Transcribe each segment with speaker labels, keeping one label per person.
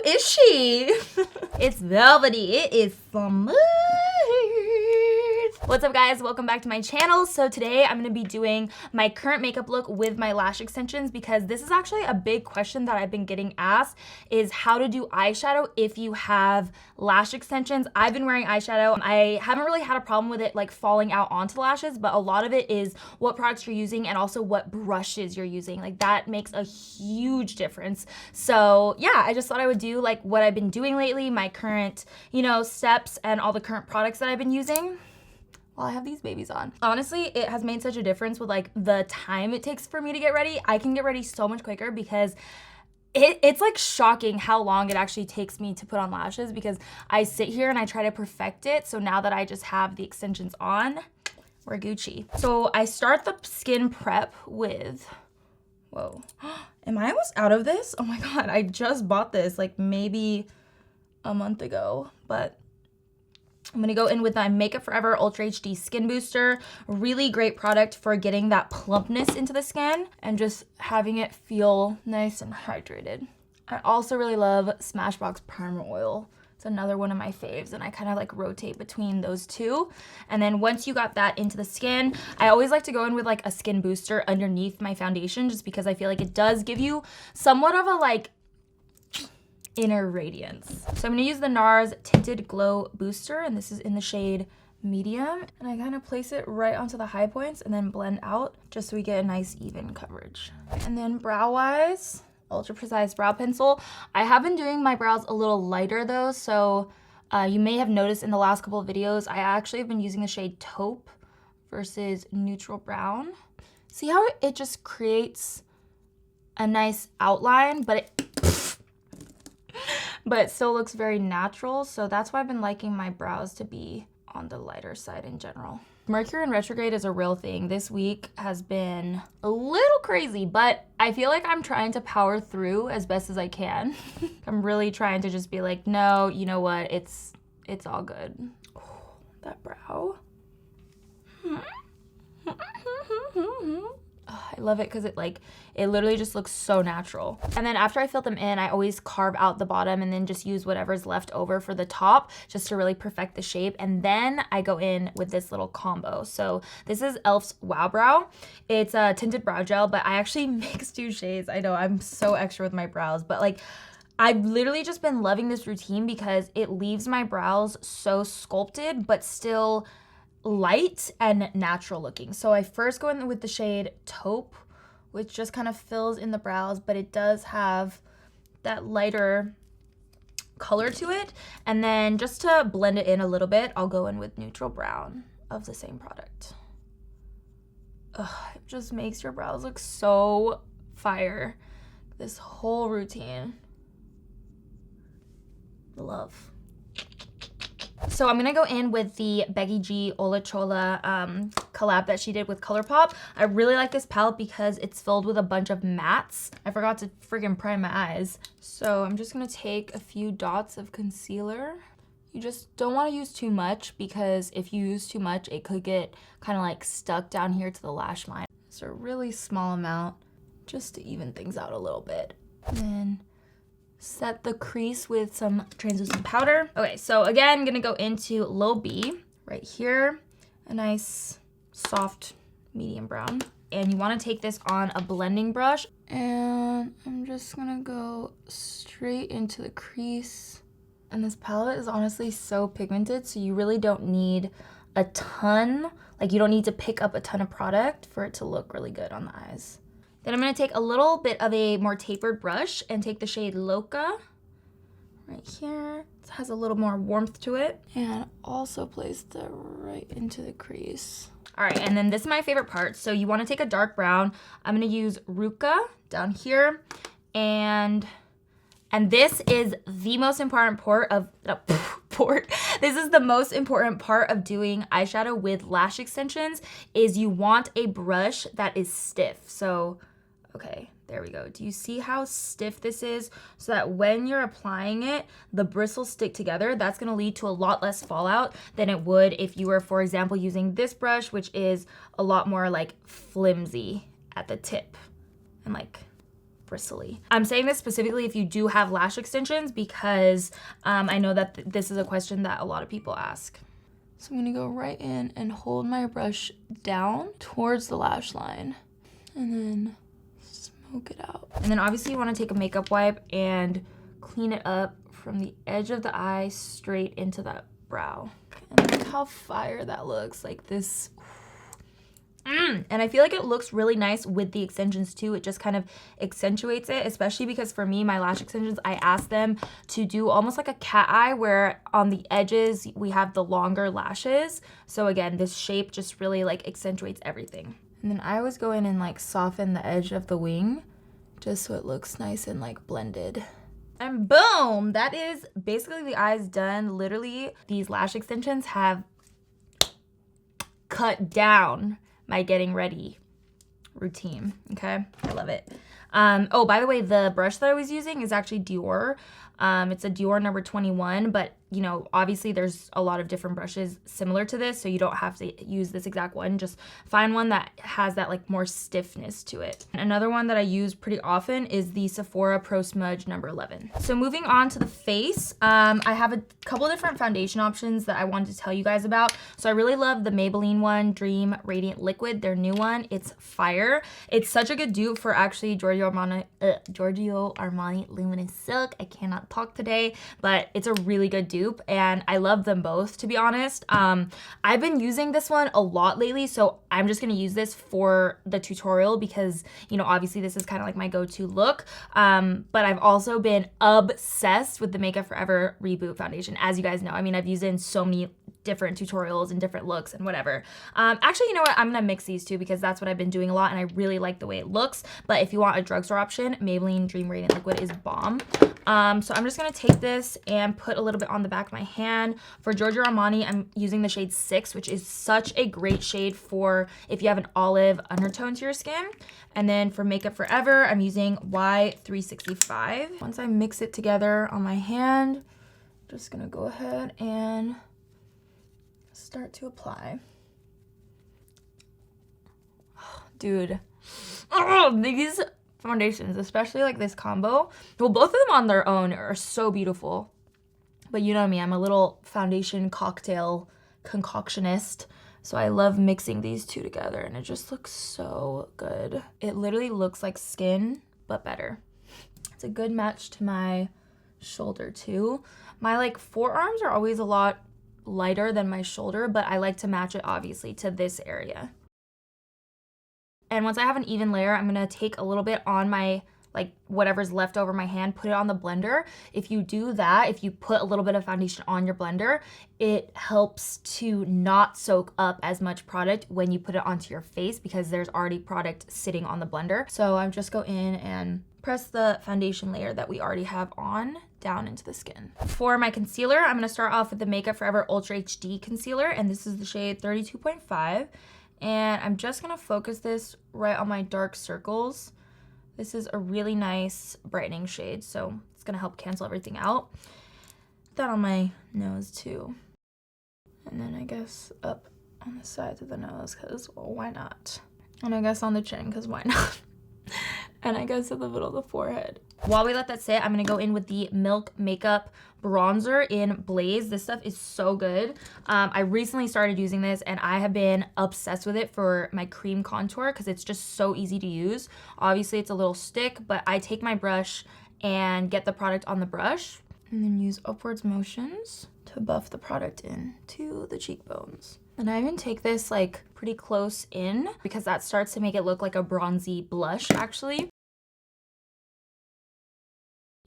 Speaker 1: is she? It's velvety. It is smooth. What's up, guys? Welcome back to my channel. So today I'm going to be doing my current makeup look with my lash extensions, because this is actually a big question that I've been getting asked, is how to do eyeshadow if you have lash extensions. I've been wearing eyeshadow. I haven't really had a problem with it like falling out onto the lashes, but a lot of it is what products you're using and also what brushes you're using. Like that makes a huge difference. So yeah, I just thought I would do like what I've been doing lately, my current, steps and all the current products that I've been using while I have these babies on. Honestly, it has made such a difference with like the time it takes for me to get ready. I can get ready so much quicker because it's like shocking how long it actually takes me to put on lashes, because I sit here and I try to perfect it. So now that I just have the extensions on, we're Gucci. So I start the skin prep with, whoa, am I almost out of this? Oh my God, I just bought this like maybe a month ago, but I'm gonna go in with my Makeup Forever Ultra HD Skin Booster. Really great product for getting that plumpness into the skin and just having it feel nice and hydrated. I also really love Smashbox Primer Oil. It's another one of my faves, and I kind of like rotate between those two. And then once you got that into the skin, I always like to go in with like a skin booster underneath my foundation, just because I feel like it does give you somewhat of a like inner radiance. So I'm gonna use the NARS Tinted Glow Booster, and this is in the shade Medium. And I kind of place it right onto the high points and then blend out just so we get a nice even coverage. And then brow-wise, Ultra Precise Brow Pencil. I have been doing my brows a little lighter though, so you may have noticed in the last couple of videos, I actually have been using the shade Taupe versus Neutral Brown. See how it just creates a nice outline, but it still looks very natural. So that's why I've been liking my brows to be on the lighter side in general. Mercury in retrograde is a real thing. This week has been a little crazy, but I feel like I'm trying to power through as best as I can. I'm really trying to just be like, no, you know what? It's all good. Oh, that brow. Oh, I love it because it literally just looks so natural. And then after I fill them in, I always carve out the bottom and then just use whatever's left over for the top just to really perfect the shape. And then I go in with this little combo. So this is e.l.f.'s Wow Brow. It's a tinted brow gel, but I actually mixed two shades. I know I'm so extra with my brows, but like I've literally just been loving this routine because it leaves my brows so sculpted, but still light and natural looking. So I first go in with the shade Taupe, which just kind of fills in the brows, but it does have that lighter color to it. And then just to blend it in a little bit, I'll go in with Neutral Brown of the same product. Ugh, it just makes your brows look so fire. This whole routine. Love. So I'm gonna go in with the Becky G Ola Chola collab that she did with ColourPop. I really like this palette because it's filled with a bunch of mattes. I forgot to freaking prime my eyes. So I'm just gonna take a few dots of concealer. You just don't wanna use too much, because if you use too much, it could get kind of like stuck down here to the lash line. So a really small amount just to even things out a little bit. And then set the crease with some translucent powder. Okay, so again, I'm gonna go into Low B right here, a nice soft medium brown. And you wanna take this on a blending brush. And I'm just gonna go straight into the crease. And this palette is honestly so pigmented, so you really don't need a ton, like you don't need to pick up a ton of product for it to look really good on the eyes. Then I'm gonna take a little bit of a more tapered brush and take the shade Loca right here. It has a little more warmth to it. And also place that right into the crease. All right, and then this is my favorite part. So you wanna take a dark brown. I'm gonna use Ruka down here. And this is the most important this is the most important part of doing eyeshadow with lash extensions, is you want a brush that is stiff. So okay, there we go. Do you see how stiff this is? So that when you're applying it, the bristles stick together. That's gonna lead to a lot less fallout than it would if you were, for example, using this brush, which is a lot more like flimsy at the tip and like bristly. I'm saying this specifically if you do have lash extensions because I know that this is a question that a lot of people ask. So I'm gonna go right in and hold my brush down towards the lash line and then smoke it out. And then obviously you wanna take a makeup wipe and clean it up from the edge of the eye straight into that brow. And look how fire that looks, like this. And I feel like it looks really nice with the extensions too. It just kind of accentuates it, especially because for me, my lash extensions, I asked them to do almost like a cat eye where on the edges we have the longer lashes. So again, this shape just really like accentuates everything. And then I always go in and like soften the edge of the wing just so it looks nice and like blended. And boom, that is basically the eyes done. Literally, these lash extensions have cut down my getting ready routine, okay? I love it. Oh, by the way, the brush that I was using is actually Dior. It's a Dior number 21, but you know, obviously there's a lot of different brushes similar to this, so you don't have to use this exact one. Just find one that has that like more stiffness to it. And another one that I use pretty often is the Sephora Pro Smudge number 11. So moving on to the face, I have a couple different foundation options that I wanted to tell you guys about. So I really love the Maybelline one, Dream Radiant Liquid, their new one. It's fire. It's such a good dupe for actually Giorgio Armani Luminous Silk. I cannot talk today, but it's a really good dupe. And I love them both, to be honest. I've been using this one a lot lately, so I'm just gonna use this for the tutorial because, you know, obviously this is kind of like my go-to look. But I've also been obsessed with the Makeup Forever Reboot foundation, as you guys know. I mean, I've used it in so many different tutorials and different looks and whatever. Actually, you know what? I'm gonna mix these two because that's what I've been doing a lot and I really like the way it looks. But if you want a drugstore option, Maybelline Dream Radiant Liquid is bomb. So I'm just gonna take this and put a little bit on the back of my hand. For Giorgio Armani, I'm using the shade 6, which is such a great shade for if you have an olive undertone to your skin. And then for Makeup Forever, I'm using Y365. Once I mix it together on my hand, just gonna go ahead and start to apply. Dude, these foundations, especially like this combo, well, both of them on their own are so beautiful, but you know me, I'm a little foundation cocktail concoctionist, so I love mixing these two together and it just looks so good. It literally looks like skin, but better. It's a good match to my shoulder too. My like forearms are always a lot lighter than my shoulder, but I like to match it obviously to this area. And once I have an even layer, I'm gonna take a little bit on my, like whatever's left over my hand, put it on the blender. If you do that, if you put a little bit of foundation on your blender, it helps to not soak up as much product when you put it onto your face because there's already product sitting on the blender. So I just go in and press the foundation layer that we already have on down into the skin. For my concealer, I'm gonna start off with the Makeup Forever Ultra HD Concealer, and this is the shade 32.5. And I'm just gonna focus this right on my dark circles. This is a really nice brightening shade, so it's gonna help cancel everything out. Put that on my nose too. And then I guess up on the sides of the nose, cause well, why not? And I guess on the chin, cause why not? And I guess at the middle of the forehead. While we let that sit, I'm gonna go in with the Milk Makeup Bronzer in Blaze. This stuff is so good. I recently started using this and I have been obsessed with it for my cream contour because it's just so easy to use. Obviously it's a little stick, but I take my brush and get the product on the brush and then use upwards motions to buff the product in to the cheekbones. And I even take this like pretty close in because that starts to make it look like a bronzy blush actually.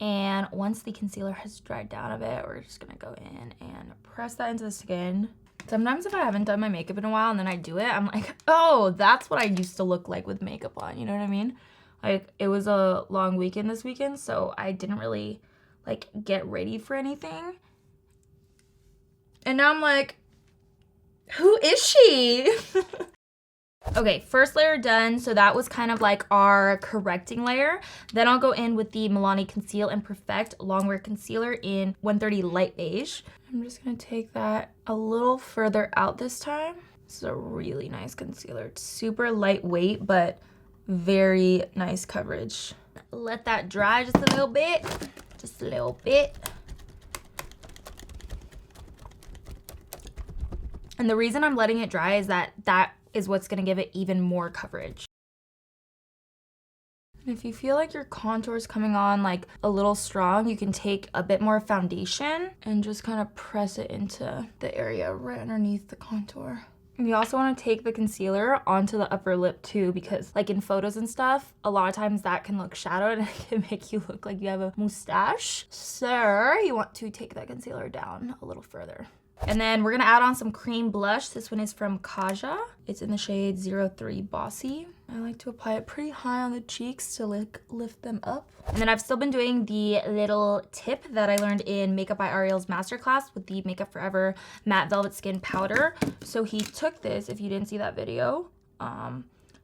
Speaker 1: And once the concealer has dried down a bit, we're just gonna go in and press that into the skin. Sometimes if I haven't done my makeup in a while and then I do it, I'm like, oh, that's what I used to look like with makeup on, you know what I mean? Like, it was a long weekend this weekend, so I didn't really, like, get ready for anything. And now I'm like, who is she? Okay, first layer done, so that was kind of like our correcting layer. Then I'll go in with the Milani Conceal Imperfect Longwear Concealer in 130 Light Beige. I'm just gonna take that a little further out this time. This is a really nice concealer. It's super lightweight, but very nice coverage. let that dry just a little bit. Just a little bit. And the reason I'm letting it dry is that is what's gonna give it even more coverage. And if you feel like your contour is coming on like a little strong, you can take a bit more foundation and just kind of press it into the area right underneath the contour. And you also want to take the concealer onto the upper lip too, because like in photos and stuff, a lot of times that can look shadowed and it can make you look like you have a mustache. So you want to take that concealer down a little further. And then we're gonna add on some cream blush. This one is from Kaja. It's in the shade 03 Bossy. I like to apply it pretty high on the cheeks to like lift them up. And then I've still been doing the little tip that I learned in Makeup by Ariel's masterclass with the Makeup Forever Matte Velvet Skin Powder. So he took this, if you didn't see that video,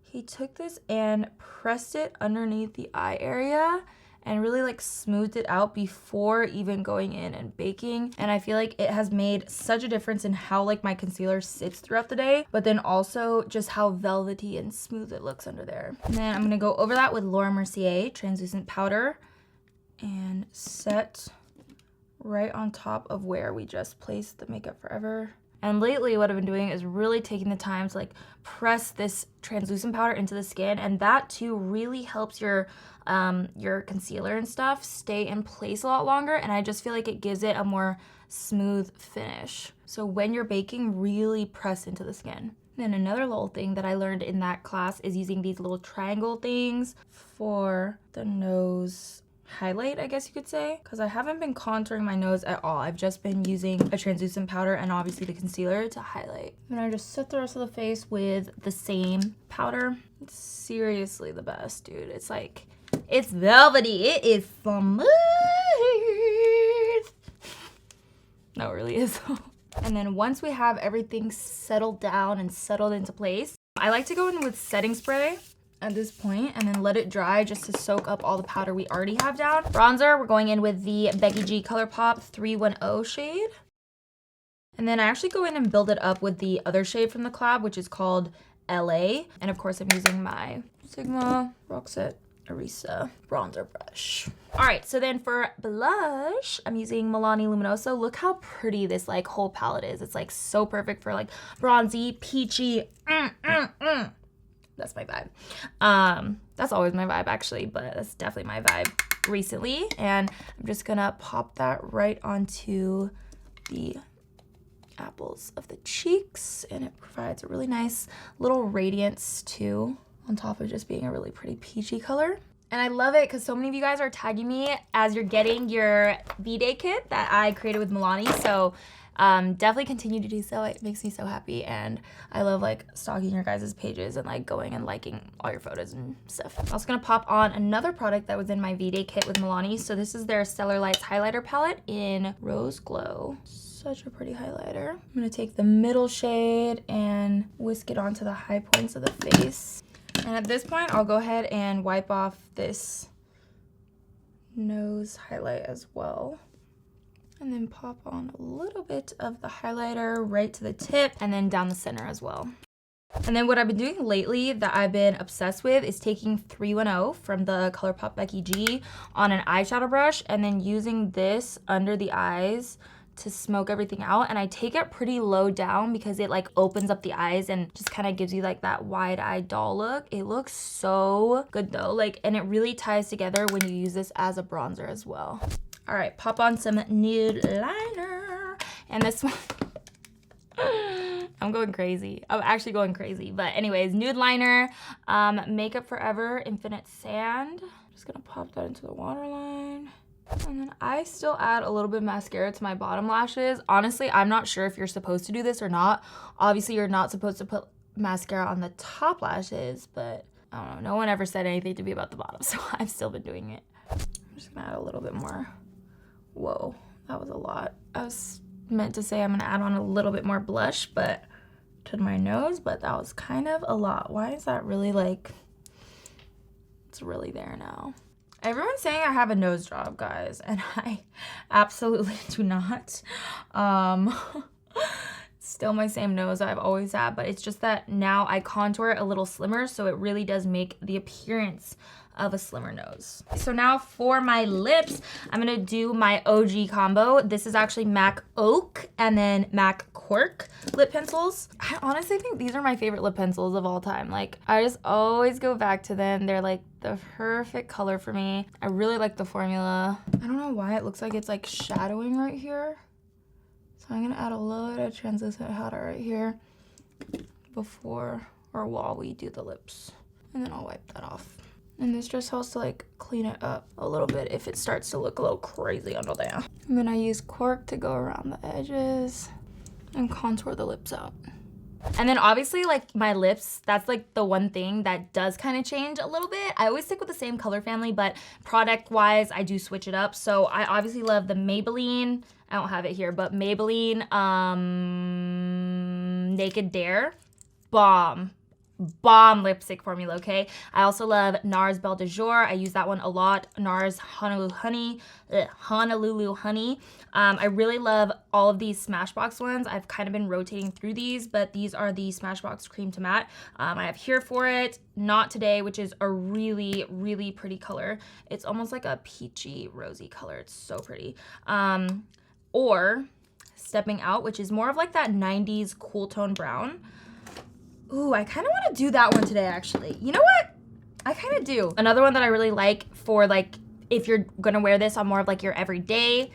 Speaker 1: he took this and pressed it underneath the eye area and really like smoothed it out before even going in and baking. And I feel like it has made such a difference in how like my concealer sits throughout the day, but then also just how velvety and smooth it looks under there. And then I'm gonna go over that with Laura Mercier translucent powder and set right on top of where we just placed the Makeup Forever. And lately what I've been doing is really taking the time to like press this translucent powder into the skin, and that too really helps your concealer and stuff stay in place a lot longer, and I just feel like it gives it a more smooth finish. So when you're baking, really press into the skin. Then another little thing that I learned in that class is using these little triangle things for the nose highlight, I guess you could say, because I haven't been contouring my nose at all. I've just been using a translucent powder and obviously the concealer to highlight. And I just set the rest of the face with the same powder. It's seriously the best, dude. It's like, it's velvety. It is smooth. No, it really is. And then once we have everything settled down and settled into place, I like to go in with setting spray at this point and then let it dry just to soak up all the powder we already have down. Bronzer, we're going in with the Becky G ColourPop 310 shade. And then I actually go in and build it up with the other shade from the collab, which is called LA. And of course I'm using my Sigma Roxette Arisa bronzer brush. All right, so then for blush, I'm using Milani Luminoso. Look how pretty this like whole palette is. It's like so perfect for like bronzy, peachy, That's my vibe. That's always my vibe actually, but that's definitely my vibe recently. And I'm just gonna pop that right onto the apples of the cheeks, and it provides a really nice little radiance too, on top of just being a really pretty peachy color. And I love it because so many of you guys are tagging me as you're getting your V-Day kit that I created with Milani. So definitely continue to do so. It makes me so happy, and I love like stalking your guys' pages and like going and liking all your photos and stuff. I'm also gonna pop on another product that was in my V-Day kit with Milani. So this is their Stellar Lights highlighter palette in Rose Glow. Such a pretty highlighter. I'm gonna take the middle shade and whisk it onto the high points of the face. And at this point, I'll go ahead and wipe off this nose highlight as well. And then pop on a little bit of the highlighter right to the tip and then down the center as well. And then what I've been doing lately that I've been obsessed with is taking 310 from the ColourPop Becky G on an eyeshadow brush and then using this under the eyes to smoke everything out. And I take it pretty low down because it like opens up the eyes and just kind of gives you like that wide-eyed doll look. It looks so good though, like, and it really ties together when you use this as a bronzer as well. All right, pop on some nude liner. And this one, I'm going crazy. I'm actually going crazy. But anyways, nude liner, Makeup Forever Infinite Sand. Just gonna pop that into the waterline. And then I still add a little bit of mascara to my bottom lashes. Honestly, I'm not sure if you're supposed to do this or not. Obviously, you're not supposed to put mascara on the top lashes, but I don't know. No one ever said anything to me about the bottom, so I've still been doing it. I'm just gonna add a little bit more. Whoa, that was a lot. I was meant to say I'm gonna add on a little bit more blush, but to my nose, but that was kind of a lot. Why is that really like, it's really there now. Everyone's saying I have a nose job, guys, and I absolutely do not. Still my same nose I've always had, but it's just that now I contour it a little slimmer, so it really does make the appearance of a slimmer nose. So now for my lips, I'm gonna do my OG combo. This is actually MAC Oak and then MAC Cork lip pencils. I honestly think these are my favorite lip pencils of all time. Like, I just always go back to them. They're like the perfect color for me. I really like the formula. I don't know why it looks like it's like shadowing right here. So I'm gonna add a little bit of translucent powder right here before or while we do the lips. And then I'll wipe that off. And this just helps to like clean it up a little bit if it starts to look a little crazy under there. And then I use cork to go around the edges and contour the lips out. And then obviously like my lips, that's like the one thing that does kind of change a little bit. I always stick with the same color family, but product wise, I do switch it up. So I obviously love the Maybelline, I don't have it here, but Maybelline Naked Dare, bomb lipstick formula, okay? I also love NARS Belle de Jour. I use that one a lot. NARS Honolulu Honey. I really love all of these Smashbox ones. I've kind of been rotating through these, but these are the Smashbox Cream to Matte. I have Here For It, Not Today, which is a really, really pretty color. It's almost like a peachy, rosy color. It's so pretty. Or Stepping Out, which is more of like that 90s cool tone brown. Ooh, I kind of want to do that one today, actually. You know what? I kind of do. Another one that I really like for like, if you're gonna wear this on more of like your everyday,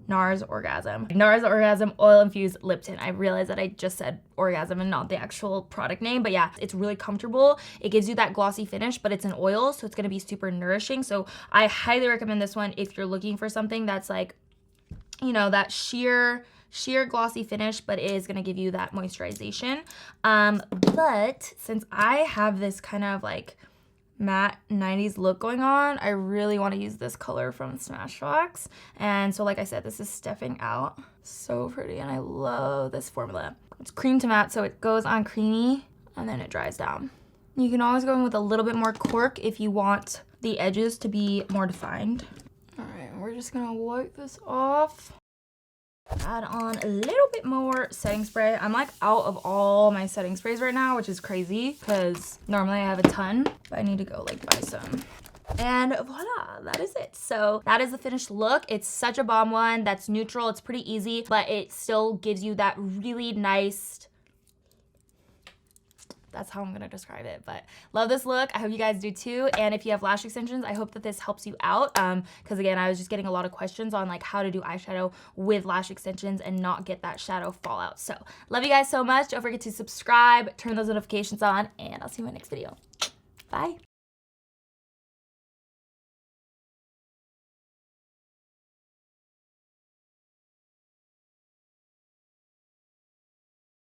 Speaker 1: NARS Orgasm. NARS Orgasm Oil Infused Lip Tint. I realized that I just said Orgasm and not the actual product name, but yeah, it's really comfortable. It gives you that glossy finish, but it's an oil, so it's gonna be super nourishing. So I highly recommend this one if you're looking for something that's like, you know, that sheer glossy finish, but it is gonna give you that moisturization. But since I have this kind of like matte 90s look going on, I really want to use this color from Smashbox. And so like I said, this is Stepping Out. So pretty, and I love this formula. It's cream to matte, so it goes on creamy and then it dries down. You can always go in with a little bit more cork if you want the edges to be more defined. All right, we're just gonna wipe this off. Add on a little bit more setting spray. I'm like out of all my setting sprays right now, which is crazy because normally I have a ton, but I need to go like buy some. And voila, that is it. So that is the finished look. It's such a bomb one. That's neutral. It's pretty easy, but it still gives you that really nice, that's how I'm gonna describe it, but love this look. I hope you guys do too. And if you have lash extensions, I hope that this helps you out. Because again, I was just getting a lot of questions on like how to do eyeshadow with lash extensions and not get that shadow fallout. So love you guys so much. Don't forget to subscribe, turn those notifications on, and I'll see you in my next video. Bye.